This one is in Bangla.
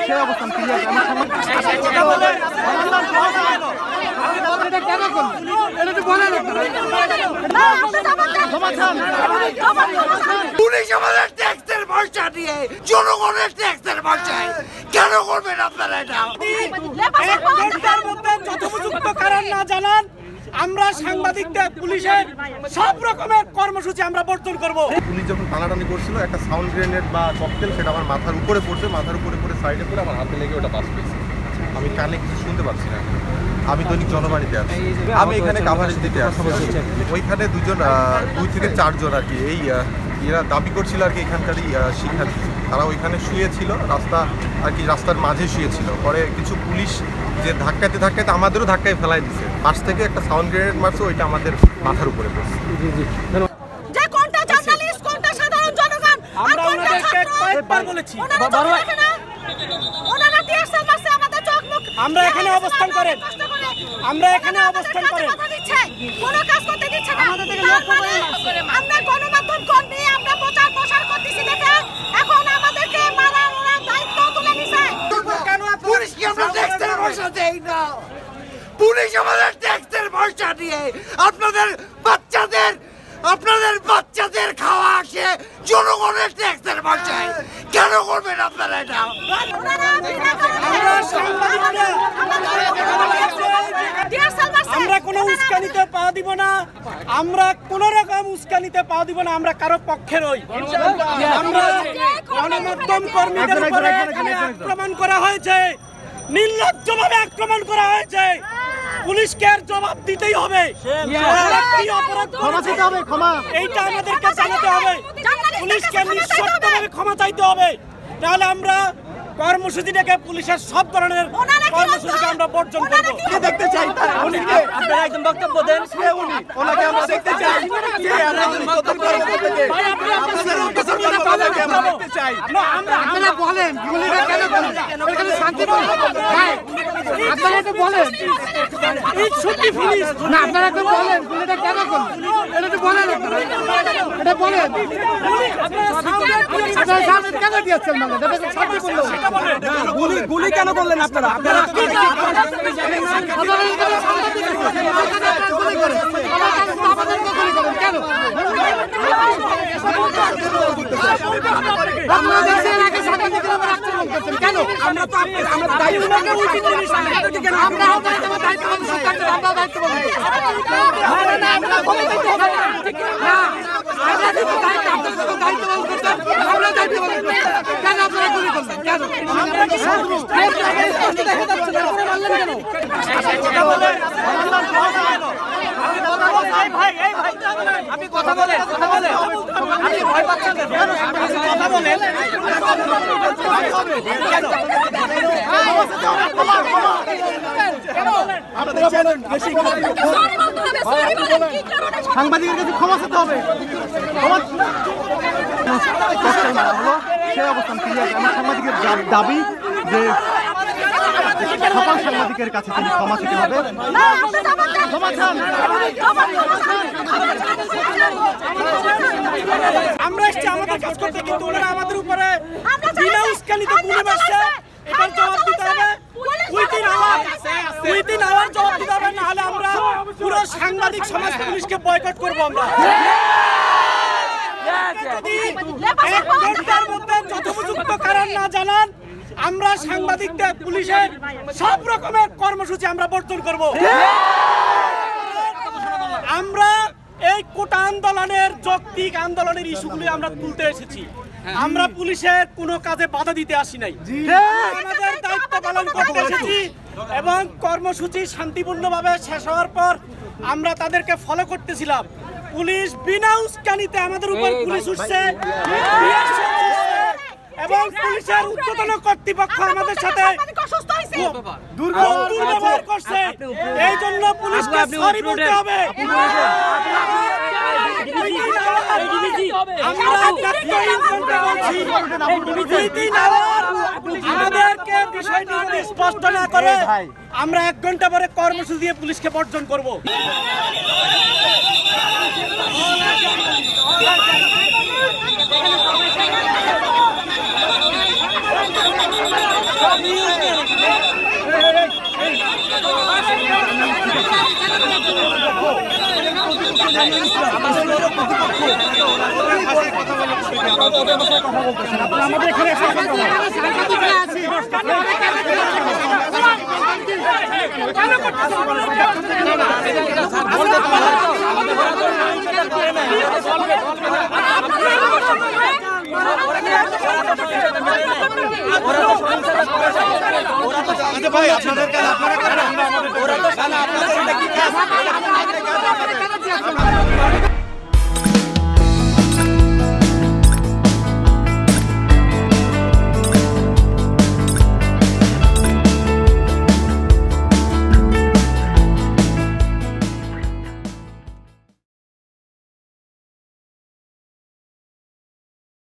সেই অবস্থান পুলিশ আমাদের ট্যাক্সের পয়সা দিয়ে জনগণের ট্যাক্সের পয়সায় কেন করবেন আপনারা এটা? এক ঘন্টার মধ্যে যথোপযুক্ত কারণ না জানান আমরা সাংবাদিকদের পুলিশের সব রকমের কর্মসূচি আমরা বর্জন করব। পুলিশ যখন টানাটানি করছিল একটা সাউন্ড গ্রেনেড বা ককটেল সেটা আমার মাথার উপরে পড়ছে, মাথার উপরে পড়ে সাইডে পড়ে আমার হাতে লেগে ওটা বাস পেয়েছে। আমি কানে কিছু শুনতে পাচ্ছি না। আমি দৈনিক জনবাণীতে আছি, আমি এখানে কাভারেজ দিতে আসছি। ওইখানে দুই থেকে চারজন আর কি এরা দাবি করছিল আর কি এখানকারই শিক্ষার্থী, তারা ওইখানে শুয়েছিল, রাস্তার মাঝে শুয়েছিল। পরে কিছু পুলিশ যে ধাক্কাতে আমাদেরও ধাক্কায় ফেলাই দিচ্ছে, পাশ থেকে একটা সাউন্ড গ্রেনেড মারছে, ওইটা আমাদের মাথার উপরে পড়ছে। যে কোনটা জার্নালিস্ট কোনটা সাধারণ জনগণ আমরা ওনাদেরকে কয়েকবার বলেছি ওনারা টিএসএল মারছে আমাদের চোখ মুখ। আমরা এখানে অবস্থান করেন, আমরা এখানে অবস্থান করেন, কোনো কাজ করতে দিচ্ছে না। আমাদের থেকে লক্ষ্য করে আমরা গণমাধ্যম কর্মী, আমরা প্রচার করতেছি দেখে এখন আমাদেরকে মারার ওরা দায়িত্ব তুলে নিছে। পুলিশ কি আমরা ট্যাক্সের পয়সা দেই না? পুলিশ আমাদের ট্যাক্সের পয়সা দিয়ে আপনাদের বাচ্চাদের খাওয়া আসে জনগণের ট্যাক্সের পয়সায় কেন করবেন আপনারা এটা? আমরা কোনো উস্কানিতে পা দিব না, আমরা কোন রকম উস্কানিতে পা দিব না, আমরা কারো পক্ষে নই। আমরা গণমাধ্যম কর্মীদের উপরে আক্রমণ করা হয়েছে, নির্লজ্জভাবে আক্রমণ করা হয়েছে, পুলিশকে জবাব দিতেই হবে, এইটা আমাদেরকে জানাতে হবে, পুলিশকে নিঃশর্তভাবে ক্ষমা চাইতে হবে, তাহলে আমরা কর্মসূচিটাকে পুলিশের সব ধরনের কর্মসূচিকে আমরা বর্জন করব। কে দেখতে চাই আপনারা একদম বক্তব্য দেন, সে উনি ওনাকে আমরা দেখতে চাই। ভাই আপনারা দেখতে চাই না, আপনারা বলেন গুলিটা কেন করলেন? এখানে শান্তি ভাই আপনারা তো বলেন এই ছুটি পুলিশ না, আপনারা তো বলেন গুলিটা কেন করলেন? এটা তো বলেন, এটা বলেন আপনারা সামনে কেন দিয়েছেন? মানে এটা শান্তি করলো গুলি কেন করলেন আপনারা? আপনারা কেন? আমরা তো আমরা দায়িত্ব আপনি কথা বলেন, আপনি ভয় পাচ্ছেন কথা বলেন। সাংবাদিকের কাছে ক্ষমা চাইতে হবে। সেই অবস্থান সাংবাদিকের দাবি যে সকল সাংবাদিকের কাছে তিনি ক্ষমা চাইতে হবে। আমরা এসছি আমাদের কাজ করতে, কিন্তু ওনারা আমাদের উপরে বিনা উস্কানিতে গুলি মারছে, এটার জবাব দিতে হবে। উইদিন আওয়ার জবাব দিতে হবে, না হলে আমরা পুরো সাংবাদিক সমাজ পুলিশকে বয়কট করবো। আমরা এক ঘন্টার মধ্যে যথোপযুক্ত কারণ না জানান আমরা সাংবাদিকদের পুলিশের সব রকমের কর্মসূচি আমরা বর্জন করব। আমরা এই কোটা আন্দোলনের যৌক্তিক আন্দোলনের ইস্যুগুলি আমরা তুলতে এসেছি, আমরা পুলিশের কোনো কাজে বাধা দিতে আসি নাই, আমাদের দায়িত্ব পালন করতে এসেছি এবং কর্মসূচি শান্তিপূর্ণভাবে শেষ হওয়ার পর আমরা তাদেরকে ফলো করতেছিলাম। পুলিশ বিনা উস্কানিতে আমাদের উপর পুলিশ উঠছে এবং পুলিশের ঊর্ধ্বতন কর্তৃপক্ষ আমাদের সাথে দুর্ব্যবহার করছে। এই জন্য পুলিশকে সরি বলতে হবে। আমাদেরকে বিষয়টি যদি স্পষ্ট না করে আমরা 1 ঘন্টা পরে কর্মসূচি দিয়ে পুলিশকে বর্জন করব। আমাদের এখানে ভাই আপনাদের কাজ আপনারা করেন, ওরা তো সালা আপনাদের কি কাজ